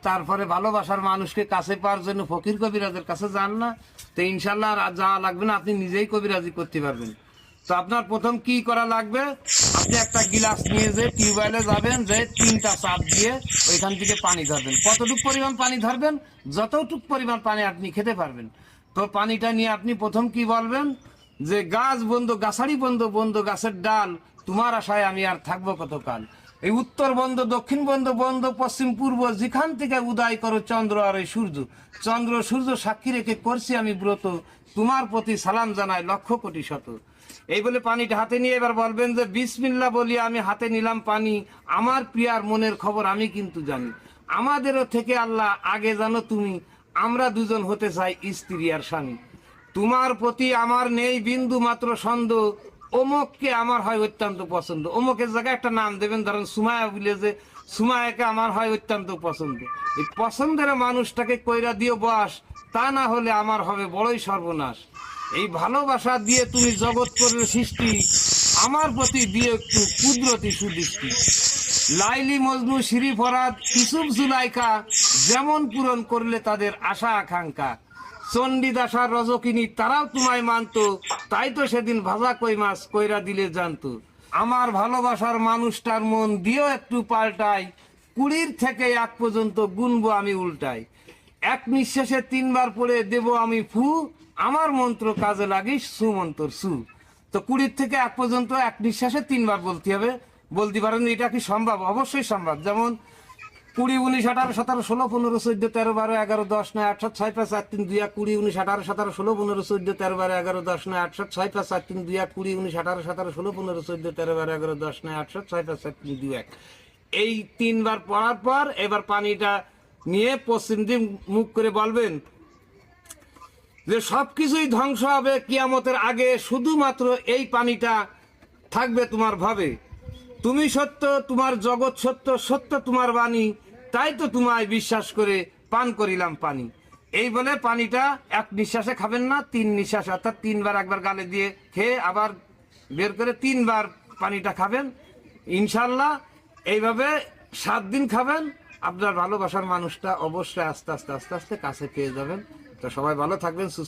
তারপরে ভালোবাসার মানুষকে কাছে পাওয়ার জন্য ফকির কবিরাজের কাছে যান না, তো ইনশাল্লাহ আর যা লাগবে না, আপনি নিজেই কবিরাজি করতে পারবেন। তো আপনার প্রথম কি করা লাগবে, আপনি একটা গিলাস নিয়ে যে টিউবওয়েলে যাবেন, যে 3টা চাপ দিয়ে ওইখান থেকে পানি ধরবেন। কতটুকু পরিমাণ পানি ধরবেন, যতটুকু পরিমাণ পানি আপনি খেতে পারবেন। তো পানিটা নিয়ে আপনি প্রথম কি বলবেন, যে গাছ বন্ধু গাছাড়ি বন্ধু বন্ধু গাছের ডাল, তোমার আশায় আমি আর থাকবো কতকাল। এই উত্তর বন্ধ দক্ষিণ বন্ধ বন্ধ পশ্চিম পূর্ব, যেখান থেকে উদয় করো চন্দ্র আর এই সূর্য, চন্দ্র সূর্য সাক্ষী রেখে করছি আমি ব্রত, তোমার প্রতি সালাম জানাই লক্ষ কোটি শত। এই বলে পানিটা হাতে নিয়ে এবার বলবেন যে বিসমিল্লাহ বলি আমি হাতে নিলাম পানি, আমার প্রিয়ার মনের খবর আমি কিন্তু জানি। আমাদেরও থেকে আল্লাহ আগে জানো তুমি, আমরা দুজন হতে চাই স্ত্রী আর স্বামী। তোমার প্রতি আমার নেই বিন্দু মাত্র সন্দেহ, অমুককে আমার হয় অত্যন্ত পছন্দ। অমুকের জায়গায় একটা নাম দেবেন, ধরেন সুমায়া বলে, যে সুমায়াকে আমার হয় অত্যন্ত পছন্দ। এই পছন্দের মানুষটাকে কইরা দিও বাস, তা না হলে আমার হবে বড়ই সর্বনাশ। এই ভালোবাসা দিয়ে তুমি জগৎ করে সৃষ্টি, আমার প্রতি দিয়ে একটু কুদরতি সুদৃষ্টি। লাইলি মজনু শিরি ফরাদ ইসুফ জুলাইকা, যেমন পূরণ করলে তাদের আশা আকাঙ্ক্ষা। চণ্ডীদাসার রজকিনী তারাও তোমায় মানতো, তাই তো সেদিন ভাজা কই মাছ কইরা দিলে জানতো। আমার ভালোবাসার মানুষটার মন দিও একটু পাল্টাই, 20 থেকে 1 পর্যন্ত গুনবো আমি উল্টাই। এক নিঃশ্বাসে 3 বার পড়ে দেব আমি ফু, আমার মন্ত্র কাজে লাগিস সুমন্তর সু। তো 20 থেকে 1 পর্যন্ত এক নিঃশ্বাসে 3 বার বলতে হবে। বলতে পারেন এটা কি সম্ভব? অবশ্যই সম্ভব। যেমন 20, 19, 18, 17, 16, 15, 14, 13, 12, 11, 10, 9, 8, 7, 6, 5, 4, 3, 2, 1, 20, 19, 18, 17, 16, 15, 14, 13, 12, 11, 10, 9, 8, 7, 6, 5, 4, 3, 2, 1, 20, 19, 18, 17, 16, 15, 14, 13, 12, 11, 10, 9, 8, 7, 6, 5, 4, 3, 2, 1। এই 3 বার পড়ার পর এবার পানিটা নিয়ে পশ্চিম দিক মুখ করে বলবেন যে সবকিছুই ধ্বংস হবে কিয়ামতের আগে, শুধুমাত্র এই পানিটা থাকবে তোমার ভাবে। তুমি সত্য, তোমার জগৎ সত্য, সত্য তোমার বাণী, তাই তো তোমায় বিশ্বাস করে পান করিলাম পানি। এই বলে পানিটা এক নিঃশ্বাসে খাবেন না, 3 নিঃশ্বাস, অর্থাৎ 3 বার একবার গালে দিয়ে খেয়ে আবার বের করে 3 বার পানিটা খাবেন। ইনশাল্লাহ এইভাবে 7 দিন খাবেন, আপনার ভালোবাসার মানুষটা অবশ্যই আস্তে আস্তে আস্তে আস্তে কাছে পেয়ে যাবেন। তো সবাই ভালো থাকবেন।